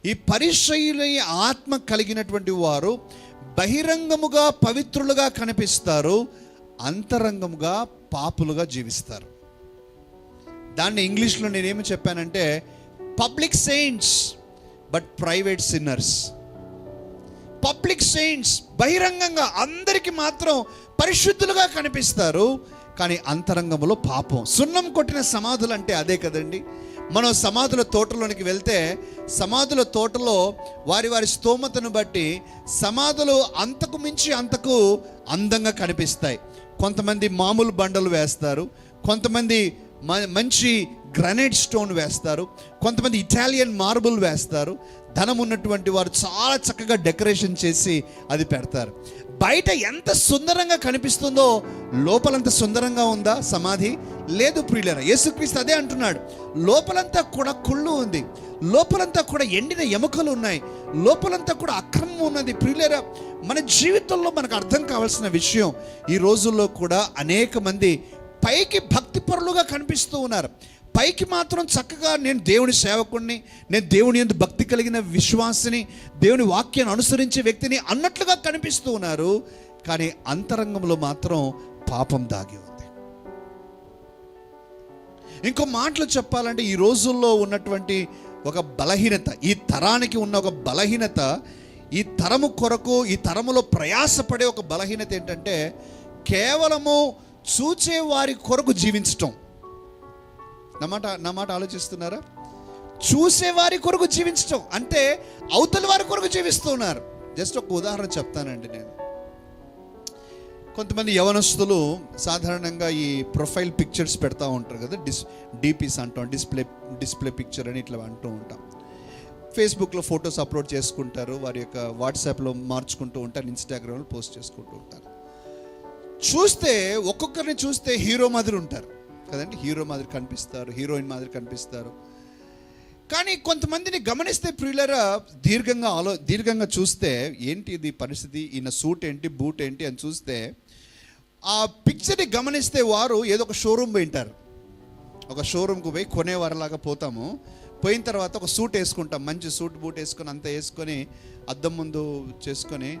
ఈ పరిసయ్యుల ఆత్మ కలిగినటువంటి వారు బహిరంగముగా పవిత్రులుగా కనిపిస్తారు, అంతరంగముగా పాపులుగా జీవిస్తారు. దాన్ని ఇంగ్లీష్లో నేనేమి చెప్పానంటే public saints but private sinners. Public saints బహిరంగంగా అందరికీ మాత్రం పరిశుద్ధులుగా కనిపిస్తారు, కానీ అంతరంగంలో పాపం. సున్నం కొట్టిన సమాధులు అంటే అదే కదండి. మనం సమాధుల తోటలోనికి వెళ్తే సమాధుల తోటలో వారి వారి స్తోమతను బట్టి సమాధులు అంతకు మించి అంతకు అందంగా కనిపిస్తాయి. కొంతమంది మామూలు బండలు వేస్తారు, కొంతమంది మంచి గ్రానైట్ స్టోన్ వేస్తారు, కొంతమంది ఇటాలియన్ మార్బుల్ వేస్తారు. ధనం ఉన్నటువంటి వారు చాలా చక్కగా డెకరేషన్ చేసి అది పెడతారు. బయట ఎంత సుందరంగా కనిపిస్తుందో లోపలంత సుందరంగా ఉందా సమాధి? లేదు ప్రియులారా. యేసుక్రీస్తు అదే అంటున్నాడు, లోపలంతా కూడా కుళ్ళు ఉంది, లోపలంతా కూడా ఎండిన ఎముకలు ఉన్నాయి, లోపలంతా కూడా అక్రమం ఉన్నది. ప్రియులారా, మన జీవితంలో మనకు అర్థం కావాల్సిన విషయం, ఈ రోజుల్లో కూడా అనేక మంది పైకి భక్తిపరులుగా కనిపిస్తూ ఉన్నారు. పైకి మాత్రం చక్కగా నేను దేవుని సేవకుడిని, నేను దేవుని యందు భక్తి కలిగిన విశ్వాసిని, దేవుని వాక్యాన్ని అనుసరించే వ్యక్తిని అన్నట్లుగా కనిపిస్తూ ఉన్నారు, కానీ అంతరంగంలో మాత్రం పాపం దాగి ఉంది. ఇంకో మాటలు చెప్పాలంటే ఈ రోజుల్లో ఉన్నటువంటి ఒక బలహీనత, ఈ తరానికి ఉన్న ఒక బలహీనత, ఈ తరము కొరకు ఈ తరములో ప్రయాసపడే ఒక బలహీనత ఏంటంటే కేవలము చూచే వారి కొరకు జీవించటం. నా మాట ఆలోచిస్తున్నారా? చూసేవారి కొరకు జీవించటం అంటే అవతల వారి కొరకు జీవిస్తూ ఉన్నారు. జస్ట్ ఒక ఉదాహరణ చెప్తానండి. నేను కొంతమంది యవనస్తులు సాధారణంగా ఈ ప్రొఫైల్ పిక్చర్స్ పెడతా ఉంటారు కదా, డిపిస్ అంటాం, డిస్ప్లే పిక్చర్ అని ఇట్లా అంటూ ఉంటాం. ఫేస్బుక్లో ఫొటోస్ అప్లోడ్ చేసుకుంటారు, వారి యొక్క వాట్సాప్లో మార్చుకుంటూ ఉంటారు, ఇన్స్టాగ్రామ్లో పోస్ట్ చేసుకుంటూ ఉంటారు. చూస్తే ఒక్కొక్కరిని చూస్తే హీరో మాదిరి ఉంటారు కదండి, హీరో మాదిరి కనిపిస్తారు, హీరోయిన్ మాదిరి కనిపిస్తారు. కానీ కొంతమందిని గమనిస్తే ప్రియులరా దీర్ఘంగా చూస్తే ఏంటి ఇది పరిస్థితి, ఈయన సూట్ ఏంటి, బూట్ ఏంటి అని చూస్తే ఆ పిక్చర్ని గమనిస్తే వారు ఏదో ఒక షోరూమ్ పోయింటారు. ఒక షోరూమ్కి పోయి కొనేవారిలాగా పోతాము, పోయిన తర్వాత ఒక సూట్ వేసుకుంటాం, మంచి సూట్ బూట్ వేసుకొని అంతా వేసుకొని అద్దం ముందు చేసుకొని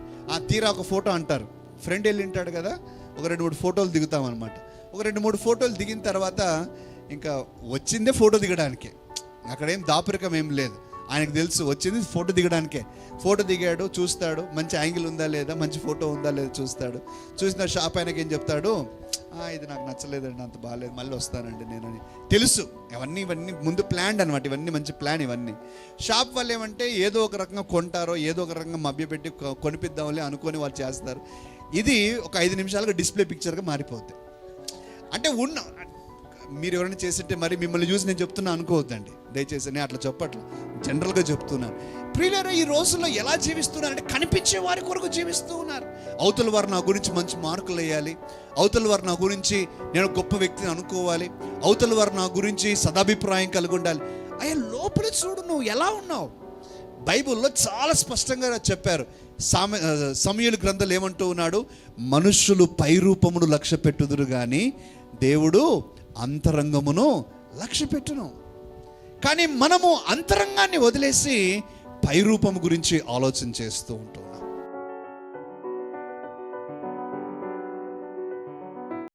తీరా ఒక ఫోటో అంటారు. ఫ్రెండ్ వెళ్ళింటాడు కదా, ఒక 2-3 ఫోటోలు దిగుతాం అనమాట. ఒక 2-3 ఫోటోలు దిగిన తర్వాత ఇంకా వచ్చిందే ఫోటో దిగడానికే, అక్కడేం దాపురికం ఏం లేదు. ఆయనకు తెలుసు వచ్చింది ఫోటో దిగడానికే. ఫోటో దిగాడు, చూస్తాడు మంచి యాంగిల్ ఉందా లేదా, మంచి ఫోటో ఉందా లేదా చూస్తాడు. చూసిన షాప్ ఆయనకి ఏం చెప్తాడు, ఇది నాకు నచ్చలేదండి, అంత బాగాలేదు, మళ్ళీ వస్తానండి నేను అని తెలుసు. ఇవన్నీ ముందు ప్లాన్ అనమాట, ఇవన్నీ మంచి ప్లాన్. ఇవన్నీ షాప్ వాళ్ళు ఏమంటే ఏదో ఒక రకంగా కొంటారో ఏదో ఒక రకంగా మభ్యపెట్టి కొనిపిద్దాంలే అనుకొని వాళ్ళు చేస్తారు. ఇది ఒక 5 నిమిషాలుగా డిస్ప్లే పిక్చర్గా మారిపోద్ది. అంటే మీరు ఎవరైనా చేసింటే మరి మిమ్మల్ని చూసి నేను చెప్తున్నా అనుకోవద్దండి దయచేసి, నేను అట్లా చెప్పట్లా, జనరల్గా చెప్తున్నాను. ప్రియులారా, ఈ రోజుల్లో ఎలా జీవిస్తున్నారంటే కనిపించే వారి కొరకు జీవిస్తూ ఉన్నారు. అవతల వారు నా గురించి మంచి మార్కులు వేయాలి, అవతల వారు నా గురించి నేను గొప్ప వ్యక్తిని అనుకోవాలి, అవతల వారు నా గురించి సదాభిప్రాయం కలిగి ఉండాలి. అయ్యా లోపల చూడు, నువ్వు ఎలా ఉన్నావు? బైబిల్లో చాలా స్పష్టంగా చెప్పారు. సమూయేలు గ్రంథంలో ఏమంటూ ఉన్నాడు, మనుష్యులు పైరూపమును లక్ష్య పెట్టుదురు కానీ దేవుడు అంతరంగమును లక్ష్య పెట్టును. కానీ మనము అంతరంగాన్ని వదిలేసి పైరూపము గురించి ఆలోచన చేస్తూ ఉంటాం.